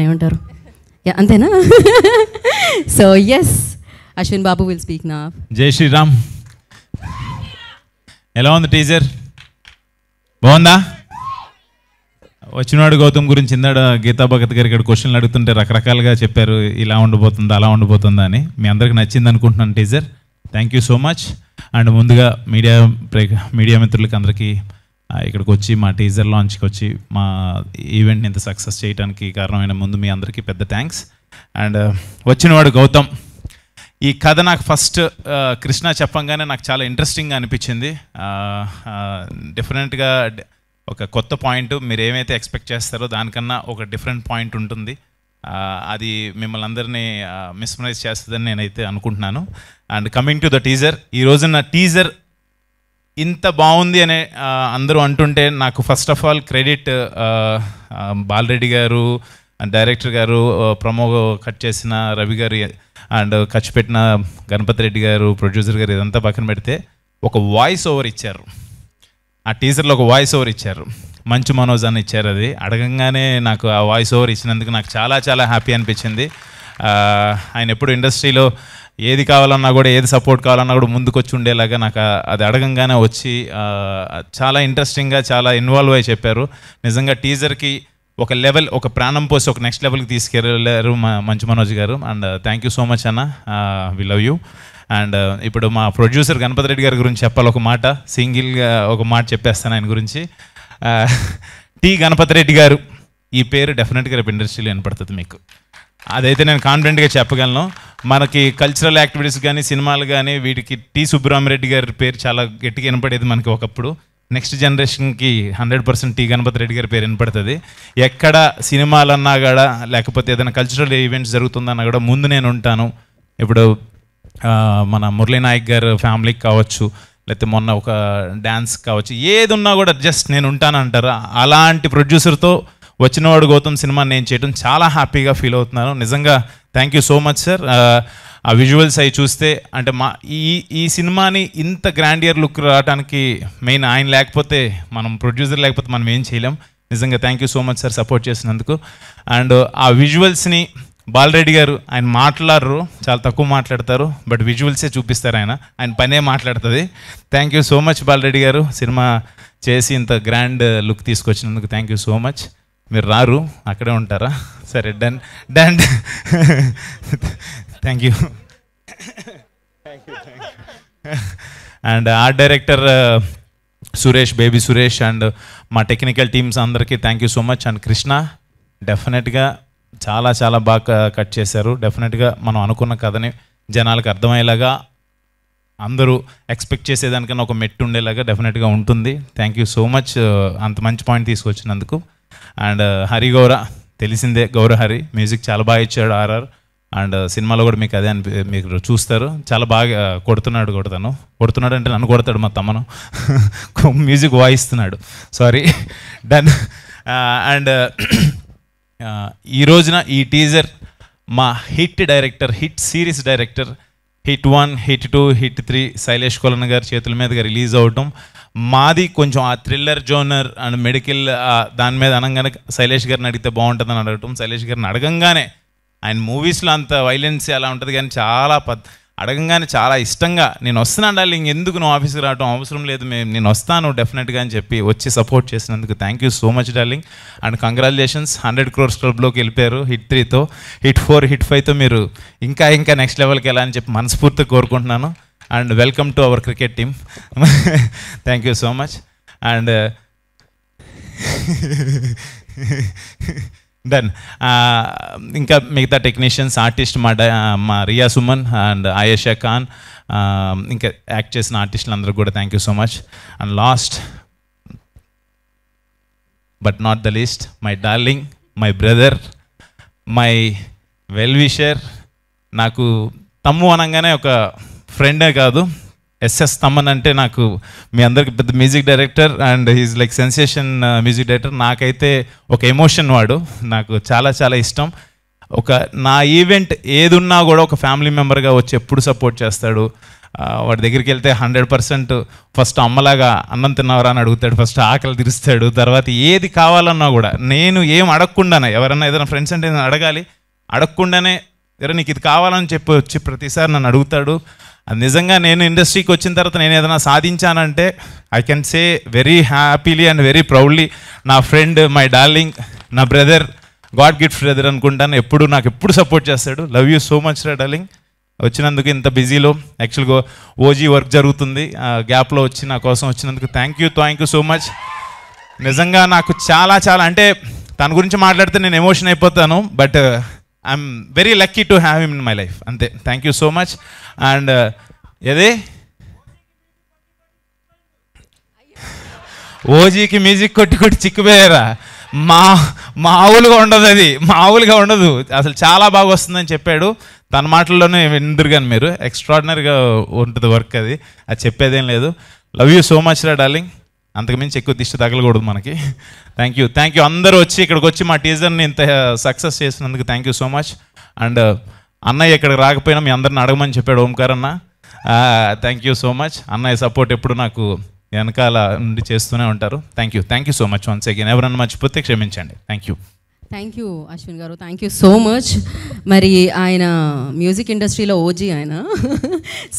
ఏమంటారు? అంతేనా? So yes, Ashwin Babu will speak నా. జై శ్రీరామ్. ఎలా ఉంది టీజర్? బాగుందా? వచ్చినవాడు గౌతమ్ గురించి ఇందాడ గీతా భగత్ గారు ఇక్కడ క్వశ్చన్లు అడుగుతుంటే రకరకాలుగా చెప్పారు, ఇలా ఉండిపోతుందా అలా ఉండిపోతుందా అని. మీ అందరికి నచ్చింది అనుకుంటున్నాను teaser. Thank you so much. And ముందుగా మీడియా మిత్రులకి అందరికీ ఇక్కడికి వచ్చి మా టీజర్ లాంచ్కి వచ్చి మా ఈవెంట్ని ఇంత సక్సెస్ చేయడానికి కారణమైన ముందు మీ అందరికీ పెద్ద థ్యాంక్స్. అండ్ వచ్చినవాడు గౌతమ్, ఈ కథ నాకు ఫస్ట్ కృష్ణ చెప్పంగానే నాకు చాలా ఇంట్రెస్టింగ్గా అనిపించింది. డిఫరెంట్గా ఒక కొత్త పాయింట్, మీరు ఏమైతే ఎక్స్పెక్ట్ చేస్తారో దానికన్నా ఒక డిఫరెంట్ పాయింట్ ఉంటుంది. అది మిమ్మల్ని అందరినీ మిస్మరైజ్ చేస్తుందని నేనైతే అనుకుంటున్నాను. And coming to the teaser, ఈ రోజున టీజర్ ఇంత బాగుంది అనే అందరూ అంటుంటే నాకు first of all credit Bala Reddy గారు, డైరెక్టర్ గారు, ప్రమో కట్ చేసిన రవి గారు అండ్ ఖర్చు పెట్టిన గణపతి రెడ్డి గారు, ప్రొడ్యూసర్ గారు, ఇదంతా పక్కన పెడితే ఒక వాయిస్ ఓవర్ ఇచ్చారు. ఆ టీజర్లో ఒక వాయిస్ ఓవర్ ఇచ్చారు, మంచు మనోజ్ అని ఇచ్చారు. అది అడగంగానే నాకు ఆ వాయిస్ ఓవర్ ఇచ్చినందుకు నాకు చాలా చాలా హ్యాపీ అనిపించింది. ఆయన ఎప్పుడు ఇండస్ట్రీలో ఏది కావాలన్నా కూడా, ఏది సపోర్ట్ కావాలన్నా కూడా ముందుకు వచ్చి ఉండేలాగా నాకు అది అడగంగానే వచ్చి చాలా ఇంట్రెస్టింగ్గా చాలా ఇన్వాల్వ్ అయ్యి చెప్పారు. నిజంగా టీజర్కి ఒక లెవెల్, ఒక ప్రాణం పోసి ఒక నెక్స్ట్ లెవెల్కి తీసుకెళ్ళారు మంచు మనోజ్ గారు. And thank you so much అన్న, వి లవ్ యూ. అండ్ ఇప్పుడు మా ప్రొడ్యూసర్ గణపతి రెడ్డి గారి గురించి చెప్పాలి. ఒక మాట, సింగిల్గా ఒక మాట చెప్పేస్తాను ఆయన గురించి. టి గణపతి రెడ్డి గారు, ఈ పేరు డెఫినెట్గా రేపు ఇండస్ట్రీలో వినపడుతుంది మీకు, అదైతే నేను కాన్ఫిడెంట్గా చెప్పగలను. మనకి కల్చరల్ యాక్టివిటీస్ కానీ, సినిమాలు కానీ, వీటికి టి సుబ్బరామరెడ్డి గారి పేరు చాలా గట్టిగా వినపడేది మనకి ఒకప్పుడు. నెక్స్ట్ జనరేషన్కి 100% టి గణపతి రెడ్డి గారి పేరు వినపడుతుంది. ఎక్కడ సినిమాలన్నా కూడా, లేకపోతే ఏదైనా కల్చరల్ ఈవెంట్స్ జరుగుతుందన్నా కూడా ముందు నేను ఉంటాను. ఇప్పుడు మన మురళీ నాయక్ గారు ఫ్యామిలీకి కావచ్చు, లేకపోతే మొన్న ఒక డ్యాన్స్ కావచ్చు, ఏది ఉన్నా కూడా జస్ట్ నేను ఉంటాను అంటారు. అలాంటి ప్రొడ్యూసర్తో వచ్చినవాడు గౌతమ్ సినిమా నేను చేయడం చాలా హ్యాపీగా ఫీల్ అవుతున్నాను. నిజంగా thank you so much sir. ఆ విజువల్స్ అవి చూస్తే అంటే ఈ సినిమాని ఇంత గ్రాండియర్ లుక్ రావడానికి మెయిన్ ఆయన లేకపోతే, మనం ప్రొడ్యూసర్ లేకపోతే మనం ఏం చేయలేం. నిజంగా thank you so much sir support చేసినందుకు. అండ్ ఆ విజువల్స్ని బాలరెడ్డి గారు, ఆయన మాట్లాడరు, చాలా తక్కువ మాట్లాడతారు, బట్ విజువల్సే చూపిస్తారు. ఆయన పనే మాట్లాడుతుంది. Thank you so much Balareddy గారు, సినిమా చేసి ఇంత గ్రాండ్ లుక్ తీసుకొచ్చినందుకు థ్యాంక్ యూ సో మచ్. మీరు రారు, అక్కడే ఉంటారా? సరే, done done. Thank you. And art director Suresh, baby Suresh, and మా టెక్నికల్ టీమ్స్ అందరికీ thank you so much. And Krishna డెఫినెట్గా చాలా చాలా బాగా కట్ చేశారు. డెఫినెట్గా మనం అనుకున్న కథని జనాలకు అర్థమయ్యేలాగా, అందరూ ఎక్స్పెక్ట్ చేసేదానికన్నా ఒక మెట్టు ఉండేలాగా డెఫినెట్గా ఉంటుంది. థ్యాంక్ యూ సో మచ్ అంత మంచి పాయింట్ తీసుకొచ్చినందుకు. అండ్ హరి గౌర, తెలిసిందే, గౌరహరి మ్యూజిక్ చాలా బాగా ఇచ్చాడు ఆర్ఆర్. అండ్ సినిమాలో కూడా మీకు అదే మీరు చూస్తారు, చాలా బాగా కొడుతున్నాడు అంటే నన్ను కొడతాడు మా తమ్మను. మ్యూజిక్ వాయిస్తున్నాడు, సారీ, డన్. అండ్ ఈ రోజున ఈ టీజర్ మా hit director, hit series director, hit 1, hit 2, hit 3 Sailesh Kolanu గారి చేతుల మీదుగా రిలీజ్ అవటం, మాది కొంచెం ఆ థ్రిల్లర్ జోనర్ అండ్ మెడికల్ దాని మీద అనగానే శైలేష్ గారిని అడిగితే బాగుంటుందని అడగటం. శైలేష్ గారిని అడగంగానే, ఆయన మూవీస్లో అంత వైలెన్స్ అలా ఉంటుంది కానీ చాలా అడగంగానే చాలా ఇష్టంగా, నేను వస్తున్నాను డార్లింగ్, ఎందుకు నువ్వు ఆఫీస్కి రావటం అవసరం లేదు, నేను వస్తాను డెఫినెట్గా అని చెప్పి వచ్చి సపోర్ట్ చేసినందుకు thank you so much darling. And congratulations, 100 crores క్లబ్లోకి వెళ్ళిపోయారు. హిట్ 3తో, హిట్ 4, హిట్ 5తో మీరు ఇంకా నెక్స్ట్ లెవెల్కి వెళ్ళాలని చెప్పి మనస్ఫూర్తిగా కోరుకుంటున్నాను. And welcome to our cricket team. Thank you so much. And done. ఇంకా మిగతా టెక్నీషియన్స్, ఆర్టిస్ట్, మా రియా సుమన్ అండ్ ఆయేషా ఖాన్, ఇంకా యాక్ట్ చేసిన ఆర్టిస్టులు అందరూ కూడా thank you so much. And last but not the least, my darling, my brother, my well wisher, నాకు తమ్ము అనగానే ఒక ఫ్రెండే కాదు, ఎస్ఎస్ తమ్మన్ అంటే నాకు మీ అందరికి పెద్ద music director and he's like sensation music director. నాకైతే ఒక ఎమోషన్, వాడు నాకు చాలా చాలా ఇష్టం. నా ఈవెంట్ ఏది ఉన్నా కూడా ఒక ఫ్యామిలీ మెంబర్గా వచ్చి ఎప్పుడు సపోర్ట్ చేస్తాడు. వాడి దగ్గరికి వెళ్తే 100% ఫస్ట్ అమ్మలాగా అన్నం తిన్నవరా అని అడుగుతాడు, ఫస్ట్ ఆకలి తీరుస్తాడు, తర్వాత ఏది కావాలన్నా కూడా నేను ఏం అడగకుండానే, ఎవరన్నా ఏదైనా ఫ్రెండ్స్ అంటే నేను అడగాలి, అడగకుండానే ఎరా నీకు ఇది కావాలని చెప్పి వచ్చి ప్రతిసారి నన్ను అడుగుతాడు. అది నిజంగా నేను ఇండస్ట్రీకి వచ్చిన తర్వాత నేను ఏదైనా సాధించానంటే I can say very happily and very proudly నా ఫ్రెండ్, మై డార్లింగ్, నా బ్రదర్, గాడ్ గిఫ్ట్ బ్రదర్ అనుకుంటాను. నాకు ఎప్పుడు సపోర్ట్ చేస్తాడు. లవ్ యూ సో మచ్ రా డార్లింగ్. వచ్చినందుకు ఇంత బిజీలో యాక్చువల్గా ఓజీ వర్క్ జరుగుతుంది, గ్యాప్లో వచ్చి నా కోసం వచ్చినందుకు థ్యాంక్ యూ సో మచ్. నిజంగా నాకు చాలా చాలా అంటే తన గురించి మాట్లాడితే నేను ఎమోషన్ అయిపోతాను, but I'm very lucky to have him in my life. అంతే, thank you so much. And ఏదే ఓజీకి మ్యూజిక్ కొట్టి చిక్కుపోయారా, మామూలుగా ఉండదు, అది మామూలుగా ఉండదు, అసలు చాలా బాగా వస్తుందని చెప్పాడు. తన మాటల్లోనే విందురు కానీ మీరు, ఎక్స్ట్రాడినరీగా ఉంటుంది వర్క్, అది చెప్పేదేం లేదు. లవ్ యూ సో మచ్ రా డార్లింగ్. అంతకుమించి ఎక్కువ దిష్టి తగలకూడదు మనకి. థ్యాంక్ యూ అందరూ ఇక్కడికి వచ్చి మా టీజర్ని ఇంత సక్సెస్ చేసినందుకు thank you so much. And అన్నయ్య ఇక్కడికి రాకపోయినా మీ అందరిని అడగమని చెప్పాడు ఓంకార్ అన్న. Thank you so much. అన్నయ్య సపోర్ట్ ఎప్పుడు నాకు వెనకాల నుండి చేస్తూనే ఉంటారు. Thank you so much once again. ఎవరన్నా మర్చిపోతే క్షమించండి. థ్యాంక్ యూ అశ్విన్ గారు, థ్యాంక్ యూ సో మచ్. మరి ఆయన మ్యూజిక్ ఇండస్ట్రీలో ఓజీ ఆయన. సో